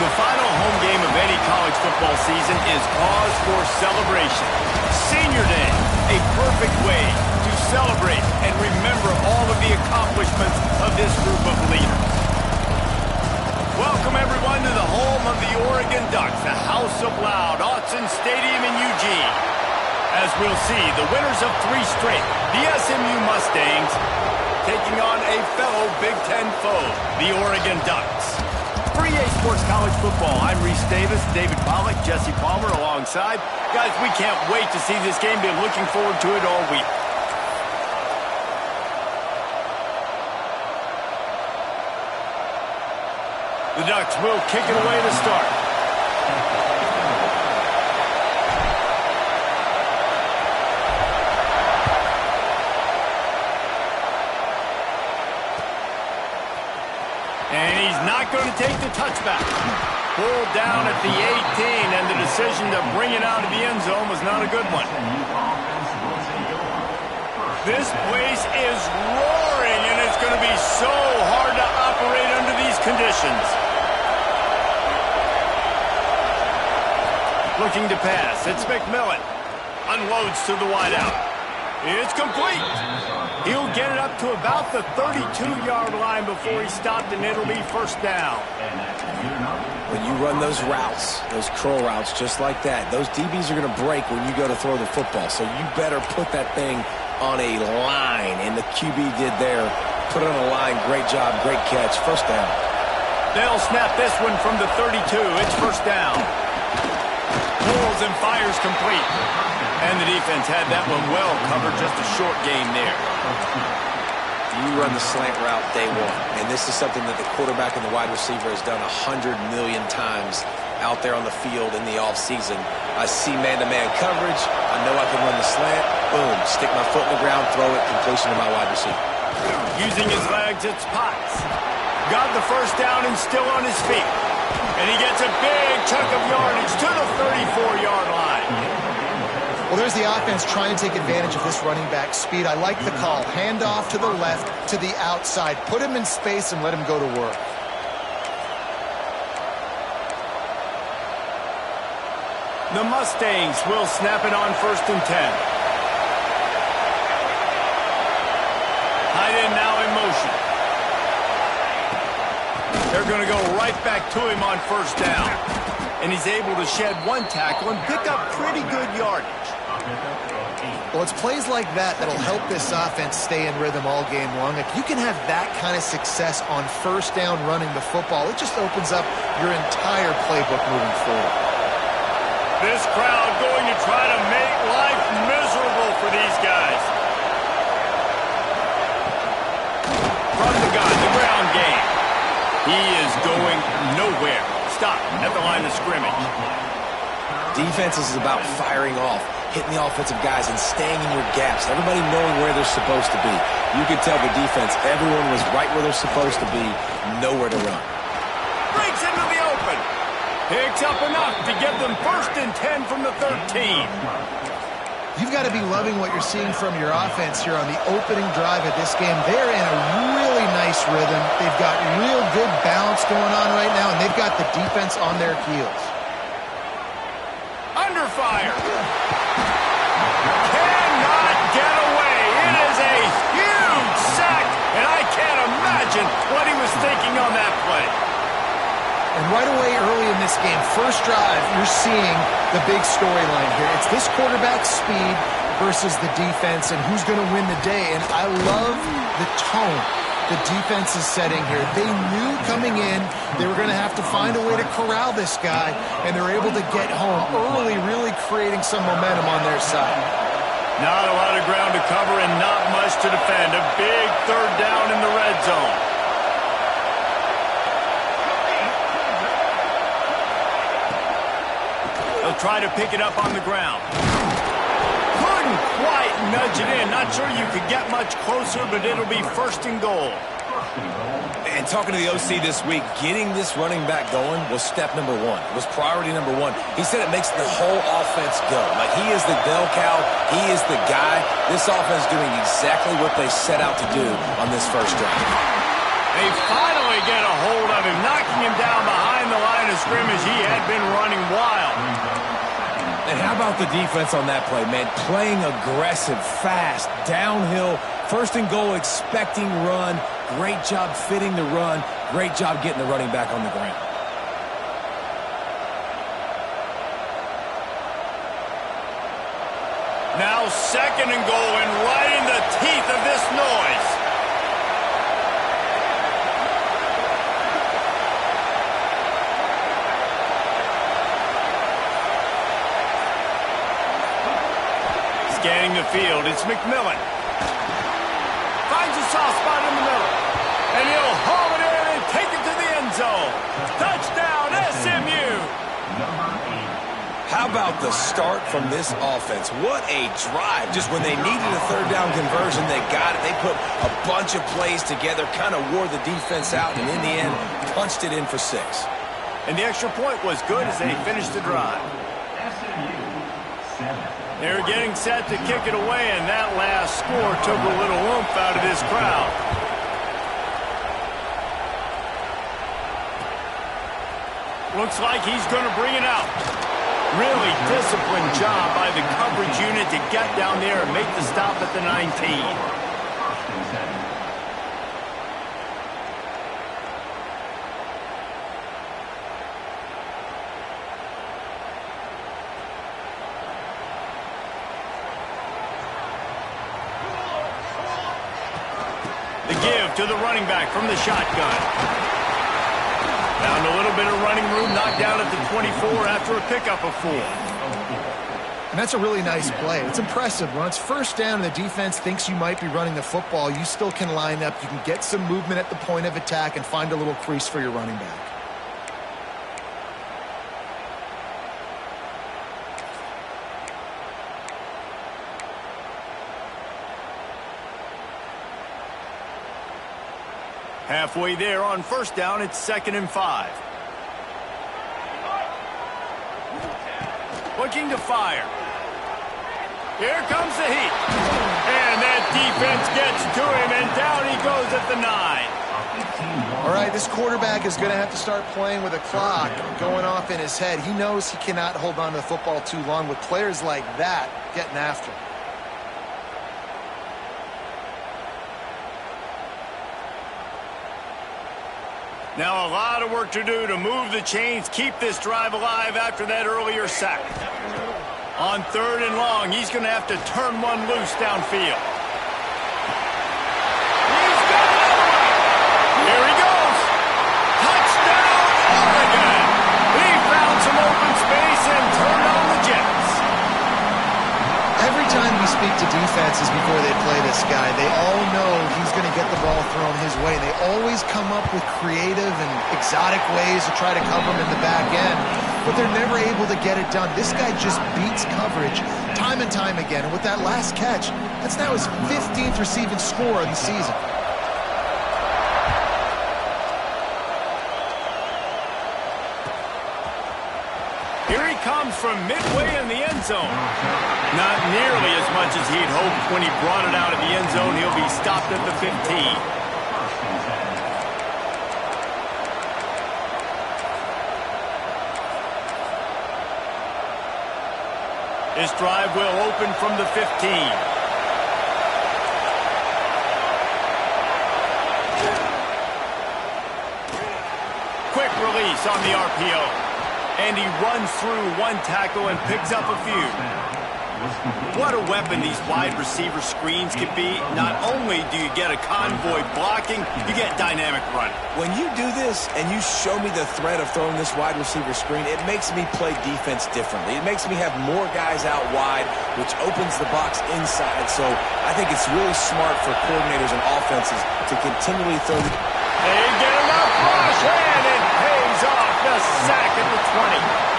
The final home game of any college football season is cause for celebration. Senior Day, a perfect way to celebrate and remember all of the accomplishments of this group of leaders. Welcome, everyone, to the home of the Oregon Ducks, the House of Loud, Autzen Stadium in Eugene. As we'll see, the winners of 3 straight, the SMU Mustangs, taking on a fellow Big Ten foe, the Oregon Ducks. For EA Sports College Football, I'm Reese Davis, David Pollack, Jesse Palmer alongside. Guys, we can't wait to see this game. Been looking forward to it all week. The Ducks will kick it away to start. And he's not going to take the touchback. Pulled down at the 18, and the decision to bring it out of the end zone was not a good one. This place is roaring, and it's going to be so hard to operate under these conditions. Looking to pass. It's McMillan. Unloads to the wideout. It's complete. He'll get it up to about the 32-yard line before he stopped, and it'll be first down. When you run those routes, those curl routes just like that, those DBs are going to break when you go to throw the football. So you better put that thing on a line, and the QB did there. Put it on a line. Great job. Great catch. First down. They'll snap this one from the 32. It's first down. Pulls and fires complete. And the defense had that one well covered, just a short gain there. You run the slant route day one, and this is something that the quarterback and the wide receiver has done 100 million times out there on the field in the offseason. I see man-to-man coverage. I know I can run the slant. Boom, stick my foot in the ground, throw it, completion to my wide receiver. Using his legs, it's Potts. Got the first down and still on his feet. And he gets a big chunk of yardage to the 34-yard line. Well, there's the offense trying to take advantage of this running back speed. I like the call. Hand off to the left, to the outside. Put him in space and let him go to work. The Mustangs will snap it on 1st and 10. Tight end now in motion. They're going to go right back to him on 1st down. And he's able to shed 1 tackle and pick up pretty good yardage. Well, it's plays like that that'll help this offense stay in rhythm all game long. If you can have that kind of success on 1st down running the football, it just opens up your entire playbook moving forward. This crowd going to try to make life miserable for these guys. From the gun, the ground game. He is going nowhere. Stop at the line of scrimmage. Defense is about firing off, hitting the offensive guys and staying in your gaps. Everybody knowing where they're supposed to be. You could tell the defense, everyone was right where they're supposed to be, nowhere to run. Breaks into the open. Picks up enough to get them 1st and 10 from the 13. You've got to be loving what you're seeing from your offense here on the opening drive of this game. They're in a really nice rhythm. They've got real good balance going on right now, and they've got the defense on their heels. Under fire. Cannot get away. It is a huge sack, and I can't imagine what he was thinking on that play. And right away early in this game, first drive, you're seeing the big storyline here. It's this quarterback's speed versus the defense and who's going to win the day. And I love the tone the defense is setting here. They knew coming in they were going to have to find a way to corral this guy, and they're able to get home early, really creating some momentum on their side. Not a lot of ground to cover and not much to defend. A big 3rd down in the red zone. They'll try to pick it up on the ground. Couldn't quite nudge it in. Not sure you could get much closer, but it'll be 1st and goal. And talking to the OC this week, getting this running back going was step number 1. It was priority number 1. He said it makes the whole offense go. Like, he is the bell cow. He is the guy. This offense doing exactly what they set out to do on this first drive. They finally get a hold of him, knocking him down behind the line of of scrimmage, he had been running wild. And how about the defense on that play, man? Playing aggressive, fast, downhill, first and goal, expecting run. Great job fitting the run. Great job getting the running back on the ground. Now second and goal, and right in the teeth of this noise. Scanning the field, it's McMillan. Finds a soft spot in the middle. And he'll haul it in and take it to the end zone. Touchdown, SMU! How about the start from this offense? What a drive. Just when they needed a third down conversion, they got it. They put a bunch of plays together, kind of wore the defense out, and in the end, punched it in for 6. And the extra point was good as they finished the drive. They were getting set to kick it away, and that last score took a little oomph out of this crowd. Looks like he's going to bring it out. Really disciplined job by the coverage unit to get down there and make the stop at the 19. The give to the running back from the shotgun. Found a little bit of running room, knocked down at the 24 after a pickup of 4. And that's a really nice play. It's impressive. When it's first down and the defense thinks you might be running the football, you still can line up. You can get some movement at the point of attack and find a little crease for your running back. Halfway there on first down, it's 2nd and 5. Looking to fire. Here comes the heat. And that defense gets to him, and down he goes at the 9. All right, this quarterback is going to have to start playing with a clock going off in his head. He knows he cannot hold on to the football too long with players like that getting after him. Now a lot of work to do to move the chains, keep this drive alive after that earlier sack. On 3rd and long, he's going to have to turn one loose downfield. He's got it! Here he goes! Touchdown, Oregon! He found some open space and turned on the Jets. Every time we speak to defenses before they play this guy, they all know he's going to get the ball thrown his way. They always come up with creative and exotic ways to try to cover him in the back end, but they're never able to get it done. This guy just beats coverage time and time again. And with that last catch, that's now his 15th receiving score of the season. Here he comes from midway in the end zone. Not nearly as much as he'd hoped when he brought it out of the end zone. He'll be stopped at the 15. This drive will open from the 15. Quick release on the RPO. And he runs through one tackle and picks up a few. What a weapon these wide receiver screens can be. Not only do you get a convoy blocking, you get dynamic running. When you do this and you show me the threat of throwing this wide receiver screen, it makes me play defense differently. It makes me have more guys out wide, which opens the box inside. So I think it's really smart for coordinators and offenses to continually throw the... They get enough rush, and it pays off. The sack at the 20.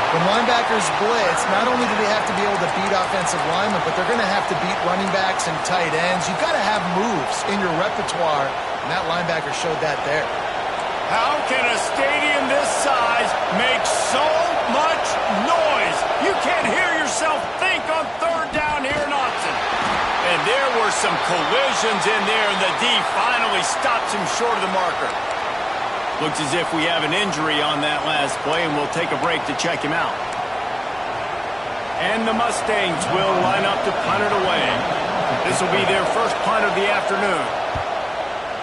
When linebackers blitz, not only do they have to be able to beat offensive linemen, but they're going to have to beat running backs and tight ends. You've got to have moves in your repertoire, and that linebacker showed that there. How can a stadium this size make so much noise? You can't hear yourself think on 3rd down here in Austin. And there were some collisions in there, and the D finally stops him short of the marker. Looks as if we have an injury on that last play, and we'll take a break to check him out. And the Mustangs will line up to punt it away. This will be their first punt of the afternoon.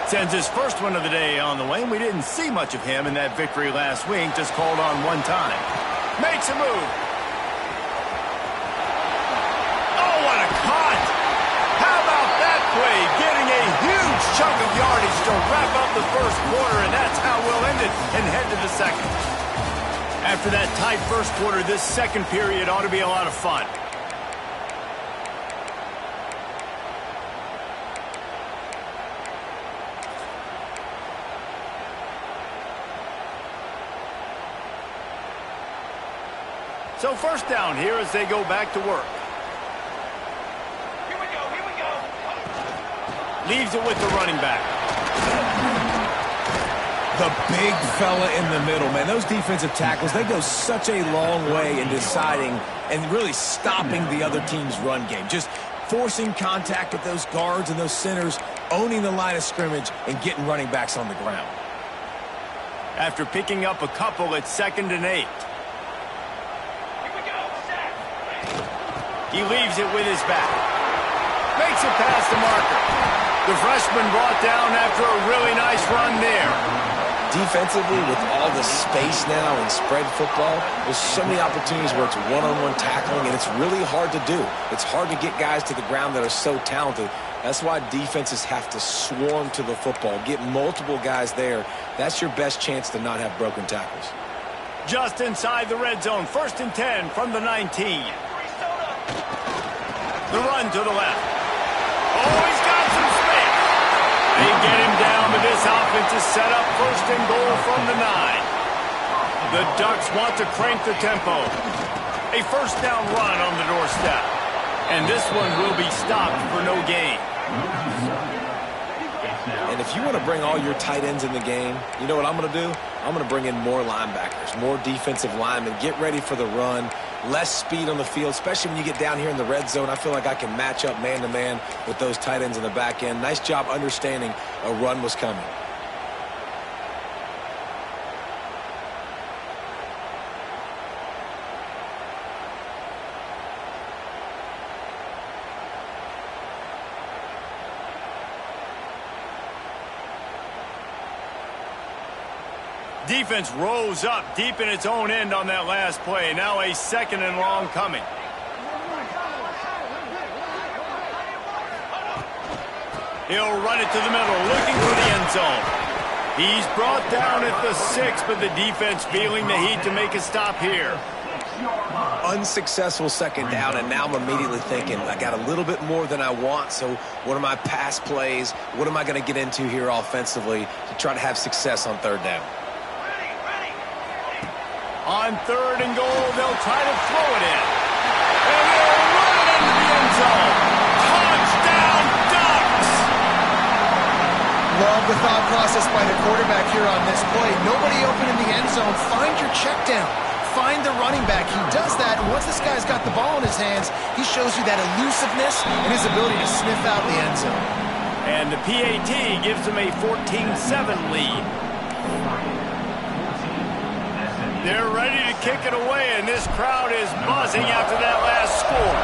Sends his first one of the day on the way, and we didn't see much of him in that victory last week, just called on one time. Makes a move. Oh, what a cut! How about that play? Getting a huge chunk of yardage to wrap up the first quarter, and that's how we'll end it and head to the second. After that tight first quarter, this second period ought to be a lot of fun. So first down here as they go back to work. Here we go. Leaves it with the running back. The big fella in the middle, man. Those defensive tackles, they go such a long way in deciding and really stopping the other team's run game. Just forcing contact with those guards and those centers, owning the line of scrimmage, and getting running backs on the ground. After picking up a couple, it's 2nd and 8. He leaves it with his back. Makes it past the marker. The freshman brought down after a really nice run there. Defensively, with all the space now in spread football, there's so many opportunities where it's one-on-one tackling, and it's really hard to do. It's hard to get guys to the ground that are so talented. That's why defenses have to swarm to the football, get multiple guys there. That's your best chance to not have broken tackles. Just inside the red zone, 1st and 10 from the 19. The run to the left. Oh, he's got some space. They get him down, but this offense is set up 1st and goal from the 9. The Ducks want to crank the tempo. A first down run on the doorstep. And this one will be stopped for no gain. And if you want to bring all your tight ends in the game, you know what I'm going to do? I'm going to bring in more linebackers, more defensive linemen, get ready for the run, less speed on the field, especially when you get down here in the red zone. I feel like I can match up man-to-man with those tight ends in the back end. Nice job understanding a run was coming. Defense rose up deep in its own end on that last play. Now a 2nd and long coming. He'll run it to the middle, looking for the end zone. He's brought down at the 6, but the defense feeling the heat to make a stop here. Unsuccessful 2nd down, and now I'm immediately thinking, I got a little bit more than I want, so what are my pass plays? What am I going to get into here offensively to try to have success on 3rd down? On 3rd and goal, they'll try to throw it in. And they'll run it into the end zone. Touchdown, Ducks! Love the thought process by the quarterback here on this play. Nobody open in the end zone. Find your check down. Find the running back. He does that, and once this guy's got the ball in his hands, he shows you that elusiveness and his ability to sniff out the end zone. And the PAT gives them a 14-7 lead. They're ready to kick it away, and this crowd is buzzing after that last score.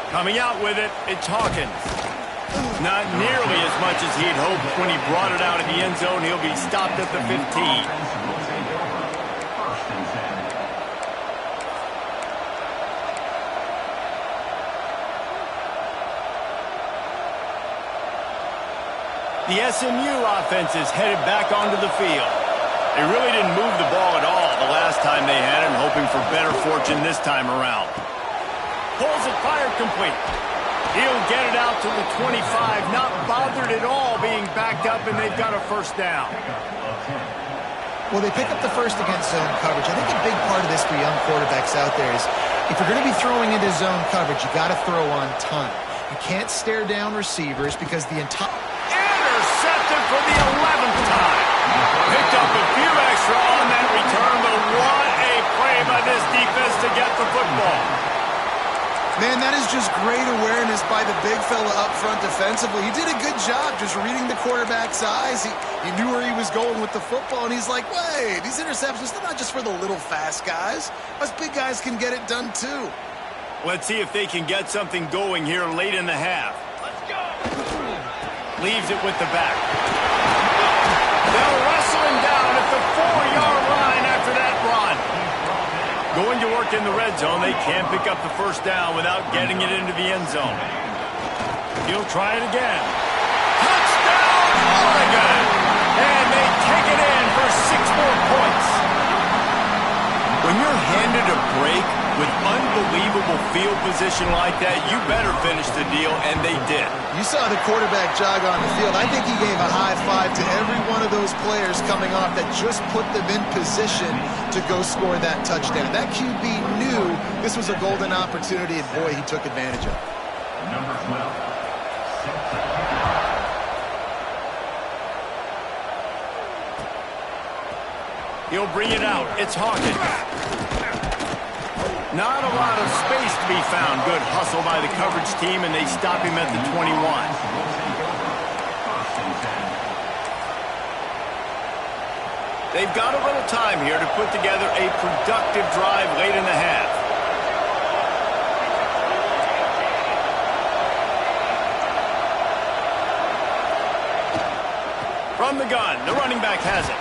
Coming out with it, it's Hawkins. Not nearly as much as he'd hoped when he brought it out of the end zone. He'll be stopped at the 15. The SMU offense is headed back onto the field. They really didn't move the ball at all the last time they had it, hoping for better fortune this time around. Pulls it fired complete. He'll get it out to the 25, not bothered at all being backed up, and they've got a first down. Well, they pick up the first against zone coverage. I think a big part of this for young quarterbacks out there is if you're going to be throwing into zone coverage, you got to throw on time. You can't stare down receivers because the entire... Intercepted for the 11th time. Picked up a few extra on that return, but what a play by this defense to get the football. Man, that is just great awareness by the big fella up front defensively. He did a good job just reading the quarterback's eyes. He knew where he was going with the football, and he's like, wait, these interceptions, they're not just for the little fast guys. Us big guys can get it done too. Let's see if they can get something going here late in the half. Let's go! Leaves it with the back. They'll wrestle him down at the 4-yard line after that run. Going to work in the red zone, they can't pick up the first down without getting it into the end zone. He'll try it again. Touchdown, Oregon! And they take it in for 6 more points. When you're handed a break with unbelievable field position like that, you better finish the deal, and they did. You saw the quarterback jog on the field. I think he gave a high five to every one of those players coming off that just put them in position to go score that touchdown. That QB knew this was a golden opportunity, and boy, he took advantage of it. Number 12. He'll bring it out. It's Hawkins. Not a lot of space to be found. Good hustle by the coverage team, and they stop him at the 21. They've got a little time here to put together a productive drive late in the half. From the gun, the running back has it.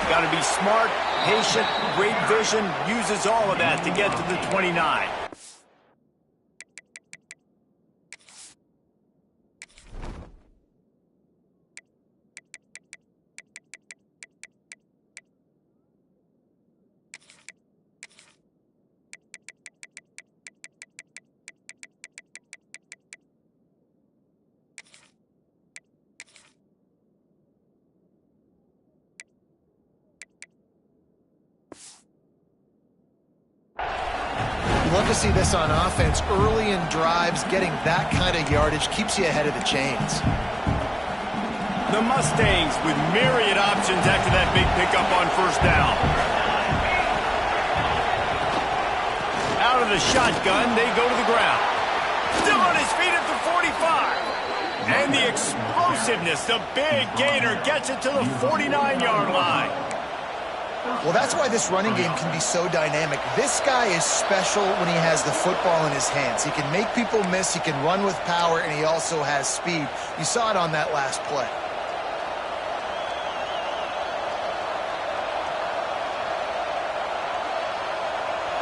Got to be smart, patient, great vision, uses all of that to get to the 29. Love to see this on offense. Early in drives, getting that kind of yardage keeps you ahead of the chains. The Mustangs with myriad options after that big pickup on first down. Out of the shotgun, they go to the ground. Still on his feet at the 45. And the explosiveness, the big gainer gets it to the 49-yard line. Well, that's why this running game can be so dynamic. This guy is special when he has the football in his hands. He can make people miss, he can run with power, and he also has speed. You saw it on that last play.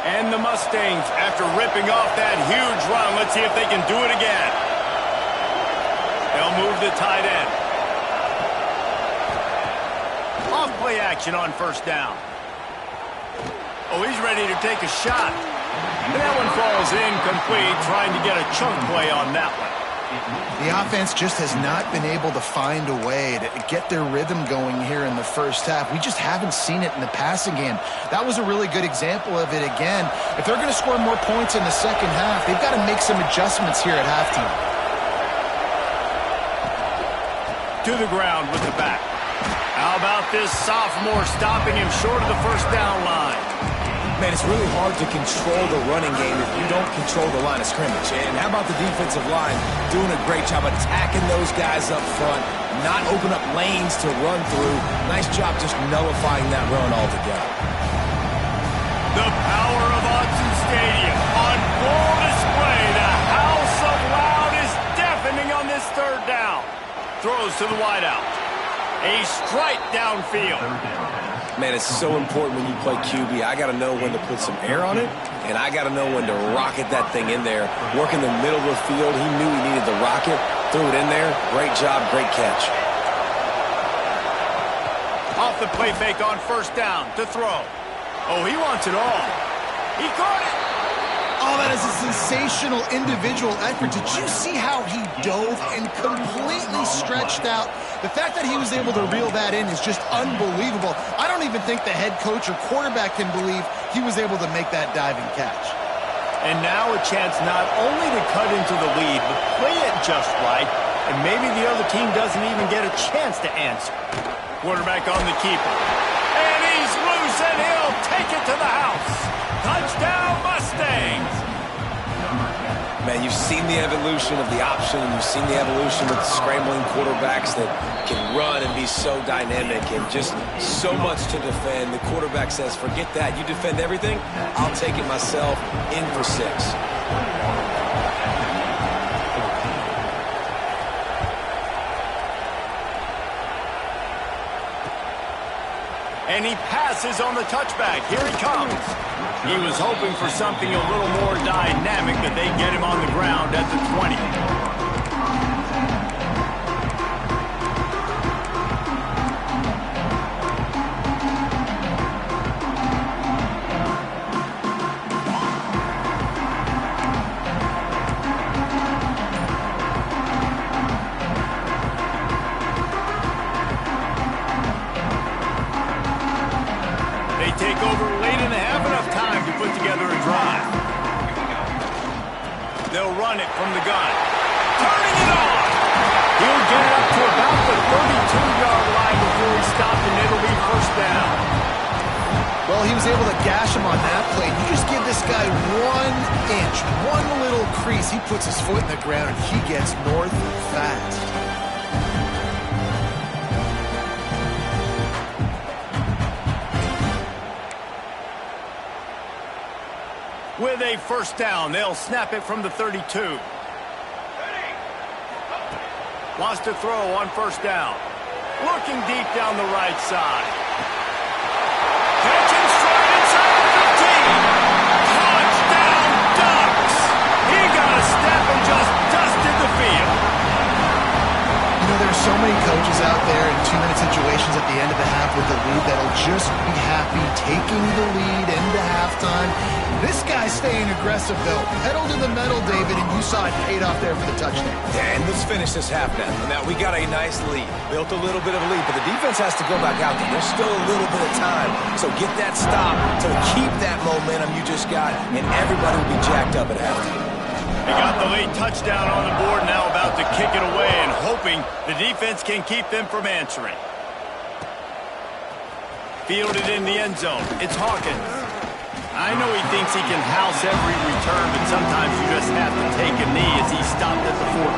And the Mustangs, after ripping off that huge run, let's see if they can do it again. They'll move the tight end. Off play action on first down. Oh, he's ready to take a shot. And that one falls incomplete, trying to get a chunk play on that one. The offense just has not been able to find a way to get their rhythm going here in the first half. We just haven't seen it in the passing game. That was a really good example of it again. If they're going to score more points in the second half, they've got to make some adjustments here at halftime. To the ground with the back. How about this sophomore stopping him short of the first down line? Man, it's really hard to control the running game if you don't control the line of scrimmage. And how about the defensive line doing a great job attacking those guys up front, not open up lanes to run through. Nice job just nullifying that run altogether. The power of Autzen Stadium on full display. The house of loud is deafening on this third down. Throws to the wideout. A strike downfield. Man, it's so important when you play QB. I got to know when to put some air on it, and I got to know when to rocket that thing in there. Work in the middle of the field. He knew he needed the rocket. Threw it in there. Great job, great catch. Off the play fake on first down to throw. Oh, he wants it all. He caught it. Oh, that is a sensational individual effort. Did you see how he dove and completely stretched out? The fact that he was able to reel that in is just unbelievable. I don't even think the head coach or quarterback can believe he was able to make that diving catch. And now a chance not only to cut into the lead, but play it just right, and maybe the other team doesn't even get a chance to answer. Quarterback on the keeper. And he's loose, and he'll take it to the house. Touchdown, Mustangs! man, you've seen the evolution of the option, and you've seen the evolution with scrambling quarterbacks that can run and be so dynamic and just so much to defend. The quarterback says, forget that. You defend everything, I'll take it myself. In for 6. And he passes on the touchback. Here he comes. He was hoping for something a little more dynamic, that they get him on the ground at the 20. Take over late in the half, enough time to put together a drive. They'll run it from the gun. Turning it on! He'll get up to about the 32-yard line before he stopped, and it'll be first down. Well, he was able to gash him on that play. You just give this guy 1 inch, one little crease. He puts his foot in the ground, and he gets north fast. With a first down, they'll snap it from the 32. Wants to throw on first down. Looking deep down the right side. Catching straight inside the 15. Touchdown Ducks! He got a step and just dusted the field. You know, there's so many coaches out there in 2-minute situations at the end of the half with the lead that'll just be happy taking the lead into halftime. This guy's staying aggressive, though. Pedal to the metal, David, and you saw it paid off there for the touchdown. And let's finish this half now. Now, we got a nice lead. Built a little bit of a lead, but the defense has to go back out there. There's still a little bit of time. So get that stop to keep that momentum you just got, and everybody will be jacked up at halftime. They got the late touchdown on the board, now about to kick it away and hoping the defense can keep them from answering. Fielded in the end zone. It's Hawkins. I know he thinks he can house every return, but sometimes you just have to take a knee as he stopped at the 14.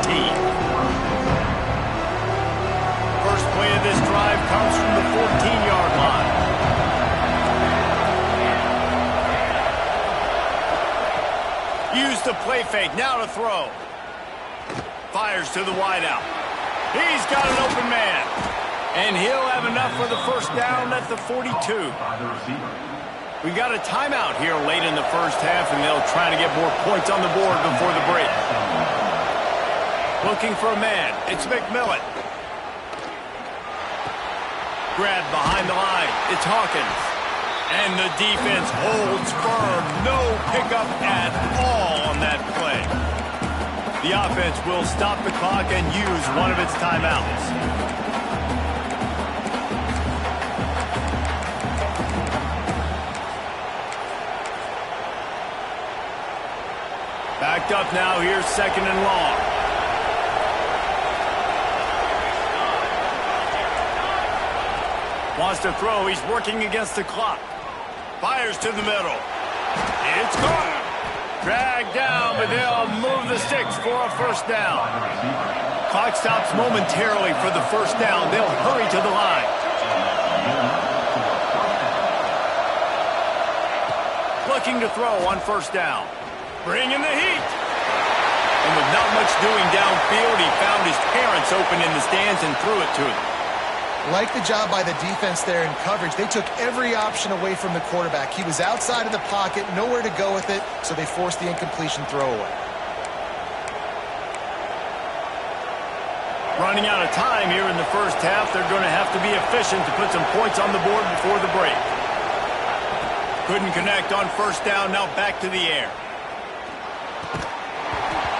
First play of this drive comes from the 14-yard line. Use the play fake, now to throw. Fires to the wideout. He's got an open man. And he'll have enough for the first down at the 42. We got a timeout here late in the first half, and they'll try to get more points on the board before the break. Looking for a man. It's McMillan. Grabbed behind the line. It's Hawkins. And the defense holds firm. No pickup at all on that play. The offense will stop the clock and use one of its timeouts. Backed up now, here's second and long. Wants to throw, he's working against the clock. Fires to the middle. It's gone. Dragged down, but they'll move the sticks for a first down. Clock stops momentarily for the first down. They'll hurry to the line. Looking to throw on first down. Bringing the heat. And with not much doing downfield, he found his parents open in the stands and threw it to them. Like the job by the defense there in coverage. They took every option away from the quarterback. He was outside of the pocket, nowhere to go with it, so they forced the incompletion throwaway. Running out of time here in the first half, they're going to have to be efficient to put some points on the board before the break. Couldn't connect on first down, now back to the air.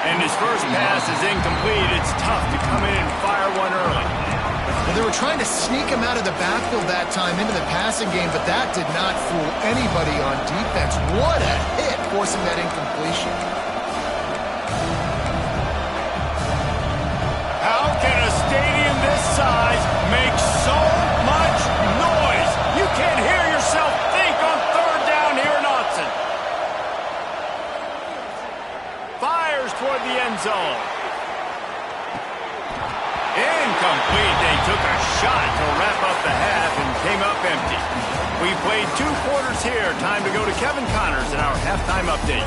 And his first pass is incomplete. It's tough to come in and fire one early. Well, they were trying to sneak him out of the backfield that time into the passing game, but that did not fool anybody on defense. What a hit, forcing that incompletion. How can a stadium this size make so much noise? You can't hear yourself think on third down here in Autzen. Fires toward toward the end zone. Incomplete. They took a shot to wrap up the half and came up empty. We played 2 quarters here. Time to go to Kevin Connors in our halftime update.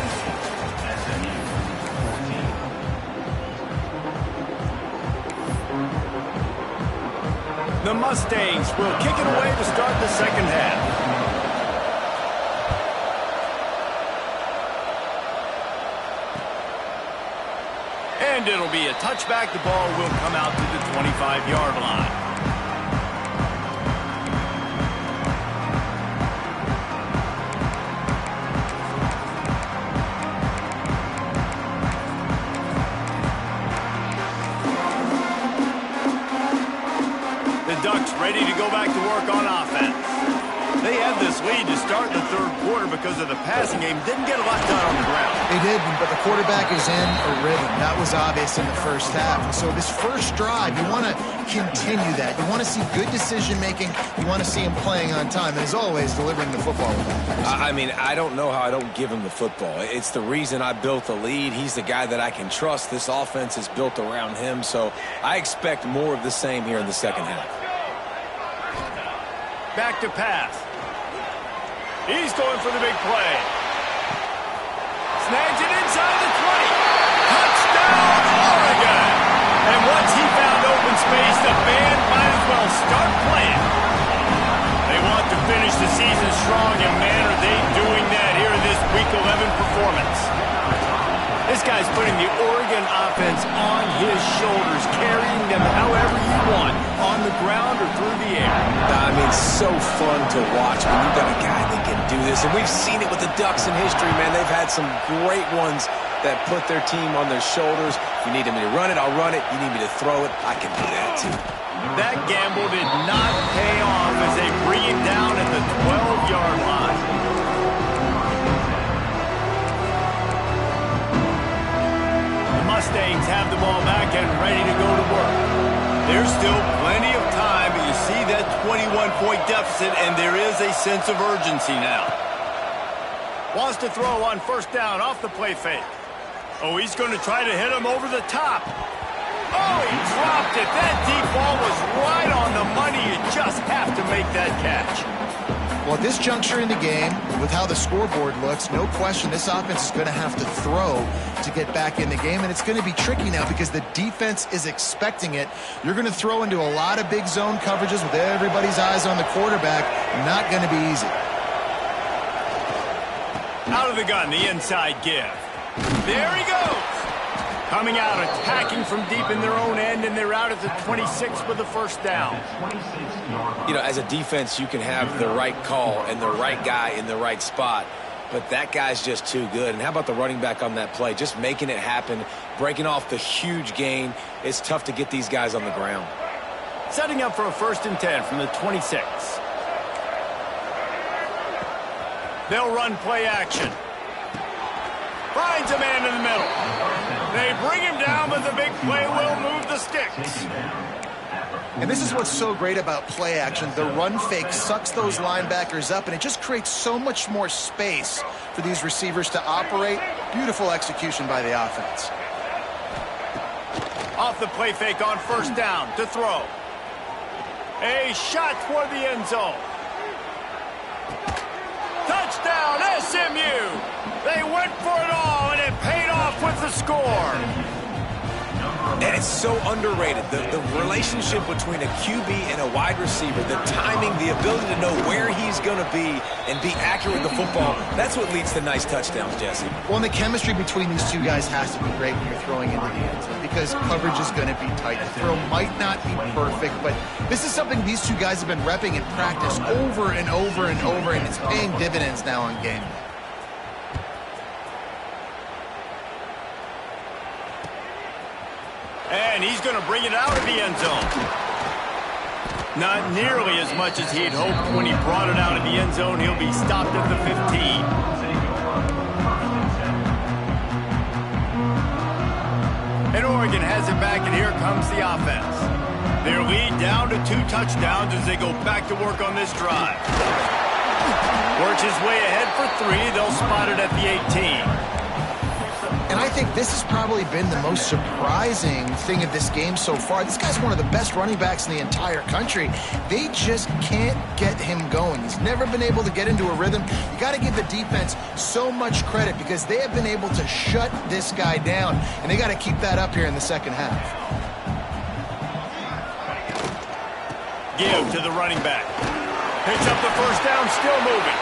The Mustangs will kick it away to start the second half. And it'll be a touchback. The ball will come out to the 25-yard line. The Ducks ready to go back to work on offense. They had this lead to start the third quarter because of the passing game. Didn't get a lot done on the ground. They didn't, but the quarterback is in a rhythm. That was obvious in the first half. And so this first drive, you want to continue that. You want to see good decision-making. You want to see him playing on time. And as always, delivering the football. I mean, I don't know how I don't give him the football. It's the reason I built the lead. He's the guy that I can trust. This offense is built around him. So I expect more of the same here in the second half. Back to pass. He's going for the big play. Snags it inside the 20. Touchdown, Oregon! And once he found open space, the band might as well start playing. They want to finish the season strong, and man, are they doing that here in this Week 11 performance. This guy's putting the Oregon offense on his shoulders, carrying them however you want, on the ground or through the air. I mean, so fun to watch when you've got a guy that can do this. And we've seen it with the Ducks in history, man. They've had some great ones that put their team on their shoulders. If you need me to run it, I'll run it. You need me to throw it, I can do that too. That gamble did not pay off as they bring him down at the 12-yard line. Mustangs have the ball back and ready to go to work. There's still plenty of time, but you see that 21-point deficit, and there is a sense of urgency now. Wants to throw on first down off the play fake. Oh, he's going to try to hit him over the top. Oh, he dropped it. That deep ball was right on the money. You just have to make that catch. Well, at this juncture in the game, with how the scoreboard looks, no question this offense is going to have to throw to get back in the game, and it's going to be tricky now because the defense is expecting it. You're going to throw into a lot of big zone coverages with everybody's eyes on the quarterback. Not going to be easy. Out of the gun, the inside give. There he goes. Coming out, attacking from deep in their own end, and they're out at the 26 with the first down. You know, as a defense, you can have the right call and the right guy in the right spot, but that guy's just too good. And how about the running back on that play? Just making it happen, breaking off the huge gain. It's tough to get these guys on the ground. Setting up for a 1st and 10 from the 26. They'll run play action. Finds a man in the middle. They bring him down, but the big play will move the sticks. And this is what's so great about play action. The run fake sucks those linebackers up, and it just creates so much more space for these receivers to operate. Beautiful execution by the offense. Off the play fake on first down to throw. A shot toward the end zone. Touchdown, SMU! They went for it all, and it paid off with the score. And it's so underrated. The relationship between a QB and a wide receiver, the timing, the ability to know where he's going to be and be accurate with the football, that's what leads to nice touchdowns, Jesse. Well, and the chemistry between these two guys has to be great when you're throwing into the end zone because coverage is going to be tight. The throw might not be perfect, but this is something these two guys have been repping in practice over and over and over, and it's paying dividends now on game day. And he's going to bring it out of the end zone. Not nearly as much as he'd hoped when he brought it out of the end zone. He'll be stopped at the 15. And Oregon has it back, and here comes the offense. Their lead down to 2 touchdowns as they go back to work on this drive. Works his way ahead for 3. They'll spot it at the 18. And I I think this has probably been the most surprising thing of this game so far. This guy's one of the best running backs in the entire country. They just can't get him going. He's never been able to get into a rhythm. You got to give the defense so much credit because they have been able to shut this guy down, and they got to keep that up here in the second half. Give to the running back. Picks up the first down, still moving.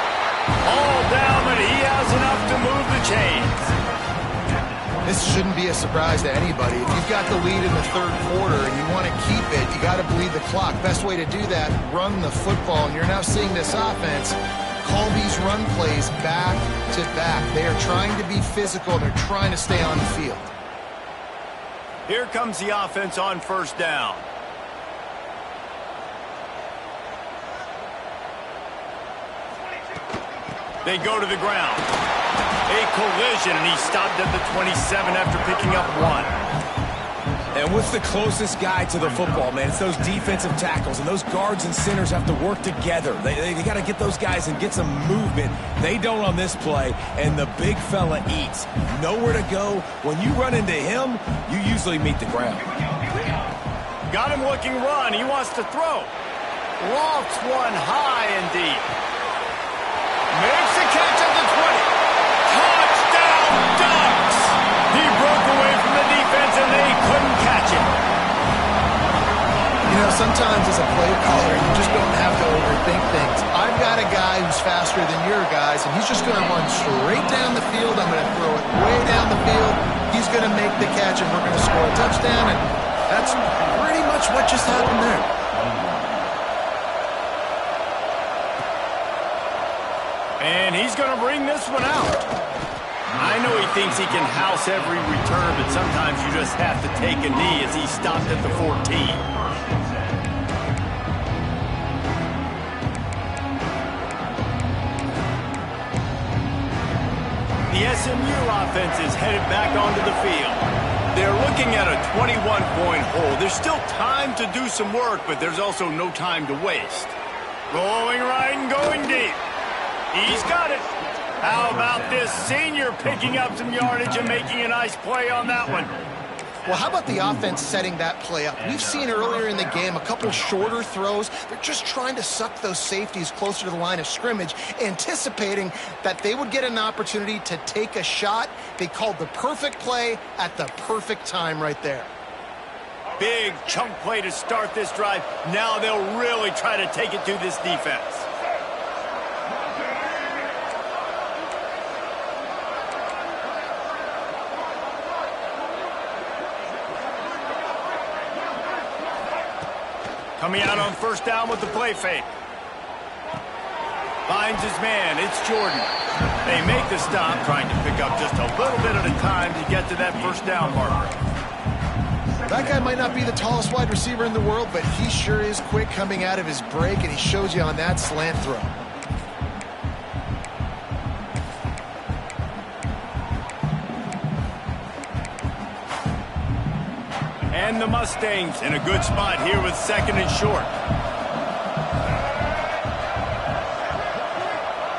All down, but he has enough to move the chains. This shouldn't be a surprise to anybody. If you've got the lead in the third quarter and you want to keep it, you got to bleed the clock. Best way to do that, run the football. And you're now seeing this offense call these run plays back to back. They are trying to be physical. They're trying to stay on the field. Here comes the offense on first down. They go to the ground. A collision, and he stopped at the 27 after picking up 1. And what's the closest guy to the football, man? It's those defensive tackles, and those guards and centers have to work together. They got to get those guys and get some movement. They don't on this play, and the big fella eats. Nowhere to go. When you run into him, you usually meet the ground. Got him looking run. He wants to throw. Lofts one high and deep. Makes the catch at the 20. Touchdown, Ducks! He broke away from the defense, and they couldn't catch him. You know, sometimes as a play caller, you just don't have to overthink things. I've got a guy who's faster than your guys, and he's just going to run straight down the field. I'm going to throw it way down the field. He's going to make the catch, and we're going to score a touchdown, and that's pretty much what just happened there. And he's going to bring this one out. I know he thinks he can house every return, but sometimes you just have to take a knee as he stopped at the 14. The SMU offense is headed back onto the field. They're looking at a 21-point hole. There's still time to do some work, but there's also no time to waste. Rolling right and going deep. He's got it. How about this senior picking up some yardage and making a nice play on that one? Well, how about the offense setting that play up? We've seen earlier in the game a couple shorter throws. They're just trying to suck those safeties closer to the line of scrimmage, anticipating that they would get an opportunity to take a shot. They called the perfect play at the perfect time right there. Big chunk play to start this drive. Now they'll really try to take it to this defense. Coming out on first down with the play fake. Finds his man. It's Jordan. They make the stop, trying to pick up just a little bit at a time to get to that first down marker. That guy might not be the tallest wide receiver in the world, but he sure is quick coming out of his break, and he shows you on that slant throw. And the Mustangs in a good spot here with second and short.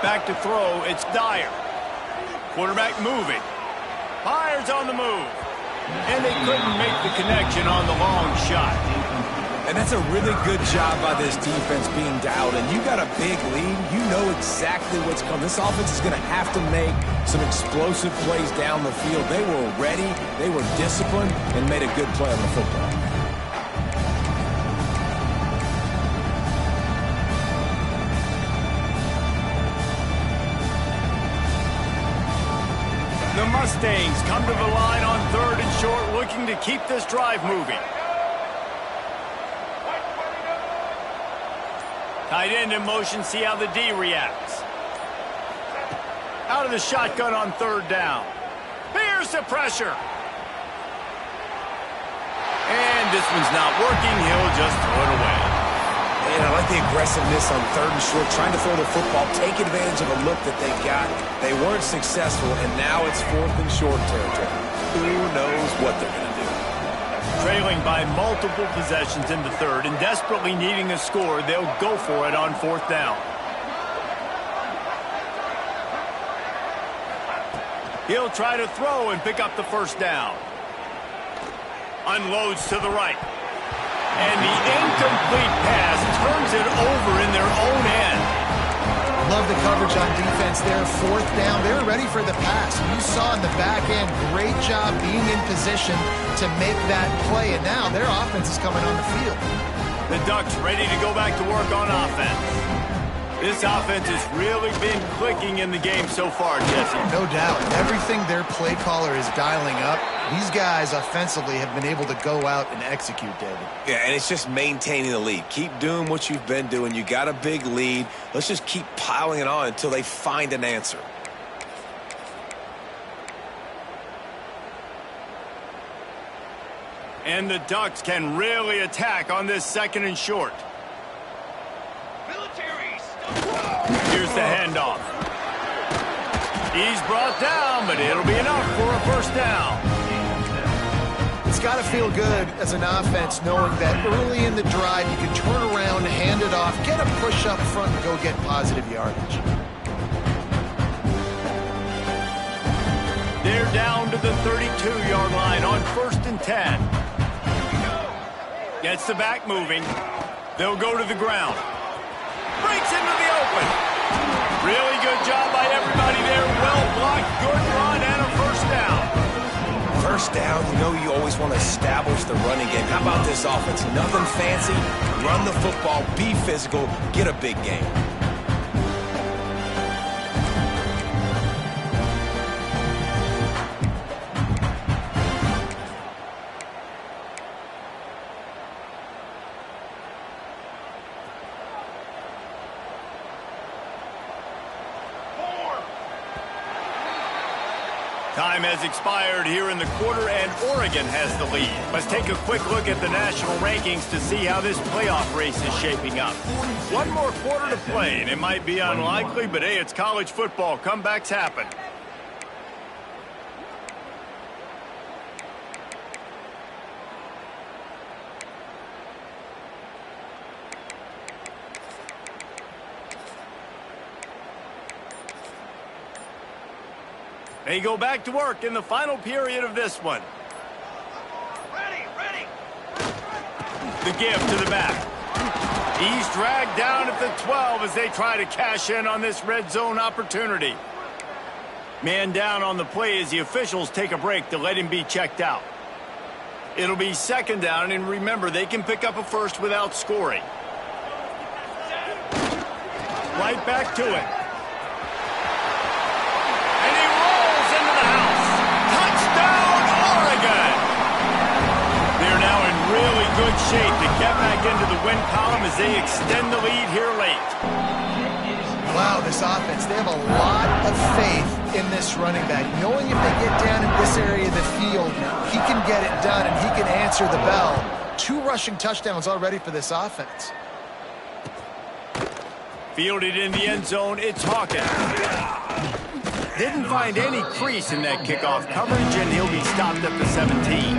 Back to throw, it's Dyer. Quarterback moving. Fires on the move. And they couldn't make the connection on the long shot. And that's a really good job by this defense being dialed in. You got a big lead. You know exactly what's coming. This offense is going to have to make some explosive plays down the field. They were ready, they were disciplined, and made a good play on the football. The Mustangs come to the line on third and short, looking to keep this drive moving. Tight end in motion, see how the D reacts. Out of the shotgun on third down. Here's the pressure. And this one's not working. He'll just throw it away. And I like the aggressiveness on third and short, trying to throw the football, take advantage of a look that they got. They weren't successful, and now it's fourth and short territory. Who knows what they're going to do? Trailing by multiple possessions in the third and desperately needing a score, they'll go for it on fourth down. He'll try to throw and pick up the first down. Unloads to the right. And the incomplete pass turns it over in their own end. Love the coverage on defense there. Fourth down. They're ready for the pass. You saw in the back end, great job being in position to make that play. And now their offense is coming on the field. The Ducks ready to go back to work on offense. This offense has really been clicking in the game so far, Jesse. No doubt. Everything their play caller is dialing up, these guys offensively have been able to go out and execute, David. Yeah, and it's just maintaining the lead. Keep doing what you've been doing. You got a big lead. Let's just keep piling it on until they find an answer. And the Ducks can really attack on this 2nd and short. Here's the handoff. He's brought down, but it'll be enough for a first down. It's got to feel good as an offense knowing that early in the drive you can turn around, hand it off, get a push up front, and go get positive yardage. They're down to the 32-yard line on 1st and 10. Gets the back moving. They'll go to the ground. Breaks into the open. Really good job by everybody there. Well blocked, good run, and a first down. First down, you know you always want to establish the running game. How about this offense? Nothing fancy. Run the football, be physical, get a big game. Time has expired here in the quarter, and Oregon has the lead. Let's take a quick look at the national rankings to see how this playoff race is shaping up. One more quarter to play, and it might be unlikely, but hey, it's college football. Comebacks happen. They go back to work in the final period of this one. Ready. The give to the back. He's dragged down at the 12 as they try to cash in on this red zone opportunity. Man down on the play as the officials take a break to let him be checked out. It'll be 2nd down, and remember, they can pick up a first without scoring. Right back to it. Really good shape to get back into the win column as they extend the lead here late. Wow, this offense, they have a lot of faith in this running back. Knowing if they get down in this area of the field, he can get it done and he can answer the bell. 2 rushing touchdowns already for this offense. Fielded in the end zone, it's Hawkins. Didn't find any crease in that kickoff coverage, and he'll be stopped at the 17.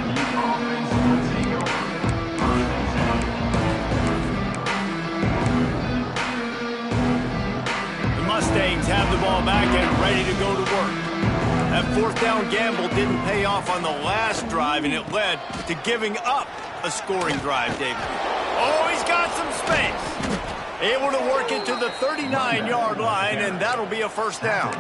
Mustangs have the ball back and ready to go to work. That 4th down gamble didn't pay off on the last drive, and it led to giving up a scoring drive, David. Oh, he's got some space. Able to work it to the 39-yard line, and that'll be a first down.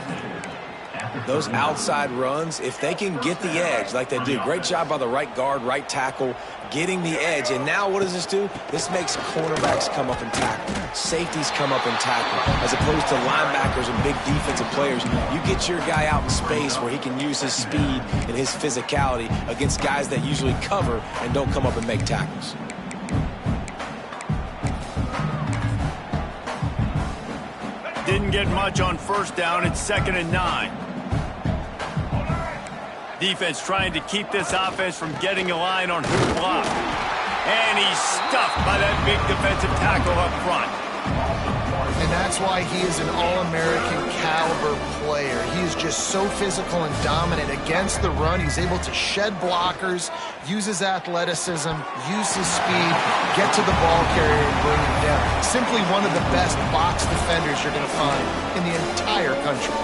Those outside runs, if they can get the edge like they do, great job by the right guard, right tackle, getting the edge. And now what does this do? This makes cornerbacks come up and tackle. Safeties come up and tackle. As opposed to linebackers and big defensive players, you get your guy out in space where he can use his speed and his physicality against guys that usually cover and don't come up and make tackles. Didn't get much on first down. It's 2nd and 9. Defense trying to keep this offense from getting a line on who to block. And he's stuffed by that big defensive tackle up front. And that's why he is an All-American caliber player. He is just so physical and dominant against the run. He's able to shed blockers, use his athleticism, use his speed, get to the ball carrier and bring him down. Simply one of the best box defenders you're going to find in the entire country.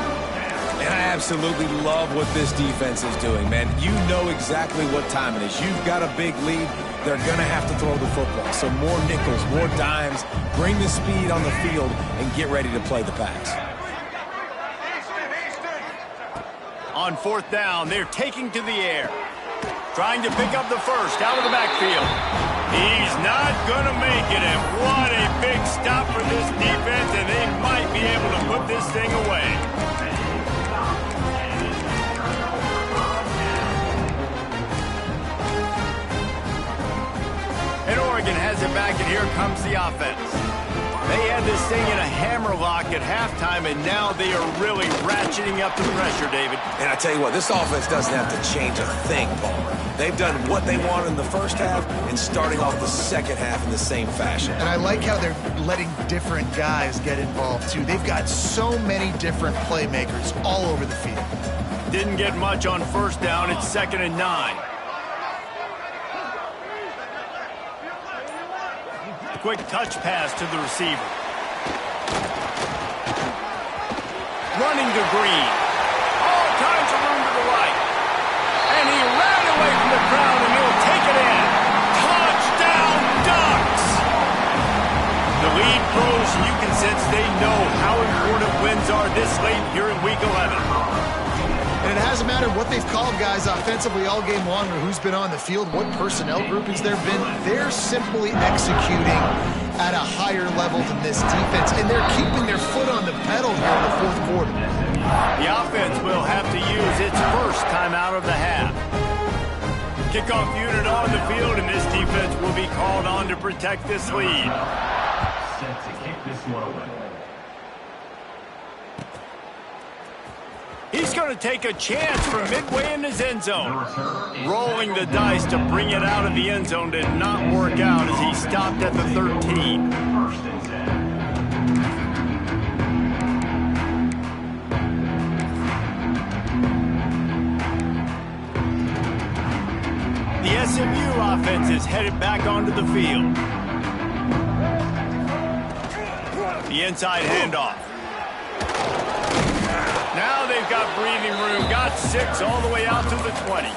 And I absolutely love what this defense is doing, man. You know exactly what time it is. You've got a big lead. They're going to have to throw the football. So more nickels, more dimes, bring the speed on the field, and get ready to play the pass. On fourth down, they're taking to the air. Trying to pick up the first out of the backfield. He's not going to make it, and what a big stop for this defense, and they might be able to put this thing away. And Oregon has it back, and here comes the offense. They had this thing in a hammerlock at halftime, and now they are really ratcheting up the pressure, David. And I tell you what, this offense doesn't have to change a thing, Palmer. They've done what they wanted in the first half and starting off the second half in the same fashion. And I like how they're letting different guys get involved, too. They've got so many different playmakers all over the field. Didn't get much on first down. It's 2nd and 9. Quick touch pass to the receiver. Running to Green. All kinds of room to the right. And he ran away from the crowd, and he'll take it in. Touchdown, Ducks! The lead grows, and you can sense they know how important wins are this late here in Week 11. And it hasn't mattered what they've called guys offensively all game long or who's been on the field, what personnel groupings there have been. They're simply executing at a higher level than this defense, and they're keeping their foot on the pedal here in the fourth quarter. The offense will have to use its first timeout of the half. Kickoff unit on the field, and this defense will be called on to protect this lead. Set to kick this one away. He's going to take a chance from midway in his end zone. Rolling the dice to bring it out of the end zone did not work out as he stopped at the 13. First and 10. The SMU offense is headed back onto the field. The inside handoff. Now they've got breathing room, got 6 all the way out to the 20.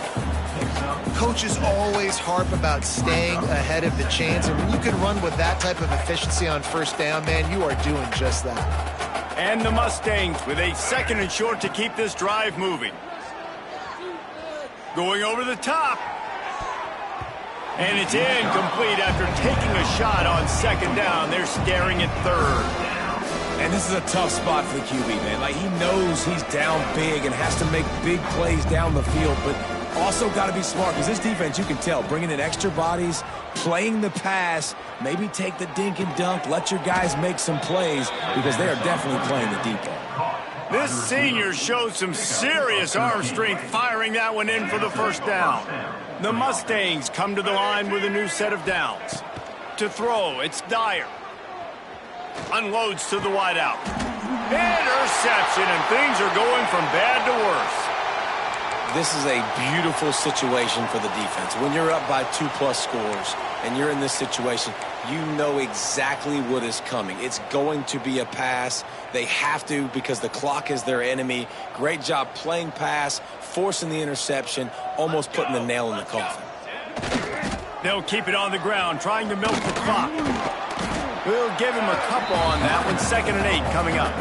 Coaches always harp about staying ahead of the chains, and when you can run with that type of efficiency on first down, man, you are doing just that. And the Mustangs with a 2nd and short to keep this drive moving. Going over the top. And it's incomplete after taking a shot on 2nd down. They're staring at 3rd. And this is a tough spot for the QB, man. Like, he knows he's down big and has to make big plays down the field, but also got to be smart because this defense, you can tell, bringing in extra bodies, playing the pass, maybe take the dink and dunk, let your guys make some plays because they are definitely playing the deep ball. This senior showed some serious arm strength firing that one in for the first down. The Mustangs come to the line with a new set of downs. To throw, it's Dyer. Unloads to the wideout. Interception, and things are going from bad to worse. This is a beautiful situation for the defense. When you're up by 2+ scores and you're in this situation, you know exactly what is coming. It's going to be a pass. They have to because the clock is their enemy. Great job playing pass, forcing the interception, almost putting the nail in the coffin. They'll keep it on the ground, trying to milk the clock. We'll give him a couple on that one. 2nd and 8 coming up.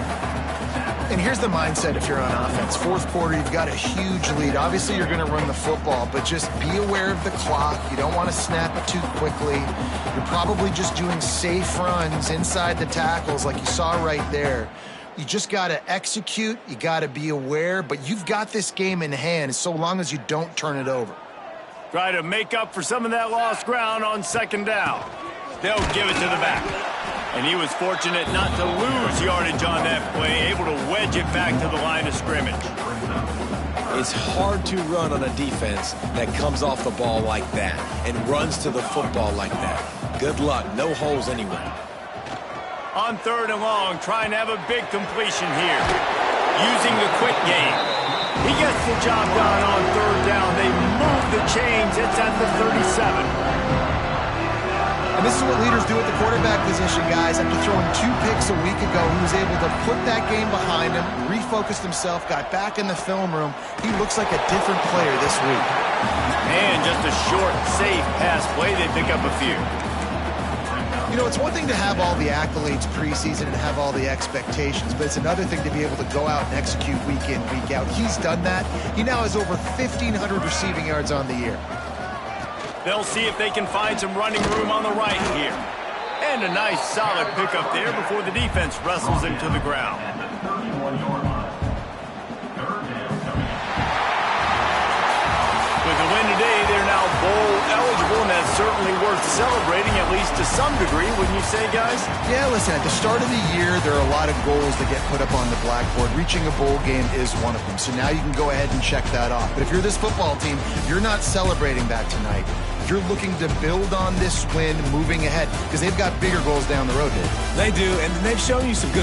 And here's the mindset if you're on offense. Fourth quarter, you've got a huge lead. Obviously, you're going to run the football, but just be aware of the clock. You don't want to snap it too quickly. You're probably just doing safe runs inside the tackles like you saw right there. You just got to execute. You got to be aware, but you've got this game in hand so long as you don't turn it over. Try to make up for some of that lost ground on 2nd down. They'll give it to the back. And he was fortunate not to lose yardage on that play, able to wedge it back to the line of scrimmage. It's hard to run on a defense that comes off the ball like that and runs to the football like that. Good luck. No holes anywhere. On 3rd and long, trying to have a big completion here. Using the quick game. He gets the job done on 3rd down. They move the chains. It's at the 37. And this is what leaders do at the quarterback position, guys. After throwing 2 picks a week ago, he was able to put that game behind him, refocused himself, got back in the film room. He looks like a different player this week. And just a short, safe pass play. They pick up a few. You know, it's one thing to have all the accolades preseason and have all the expectations, but it's another thing to be able to go out and execute week in, week out. He's done that. He now has over 1,500 receiving yards on the year. They'll see if they can find some running room on the right here. And a nice, solid pickup there before the defense wrestles him to the ground. At the 31-yard line. Third down coming up. With the win today, they're now bowl eligible, and that's certainly worth celebrating, at least to some degree, wouldn't you say, guys? Yeah, listen, at the start of the year, there are a lot of goals that get put up on the blackboard. Reaching a bowl game is one of them. So now you can go ahead and check that off. But if you're this football team, you're not celebrating that tonight. You're looking to build on this win moving ahead because they've got bigger goals down the road, Dave. They do, and they've shown you some good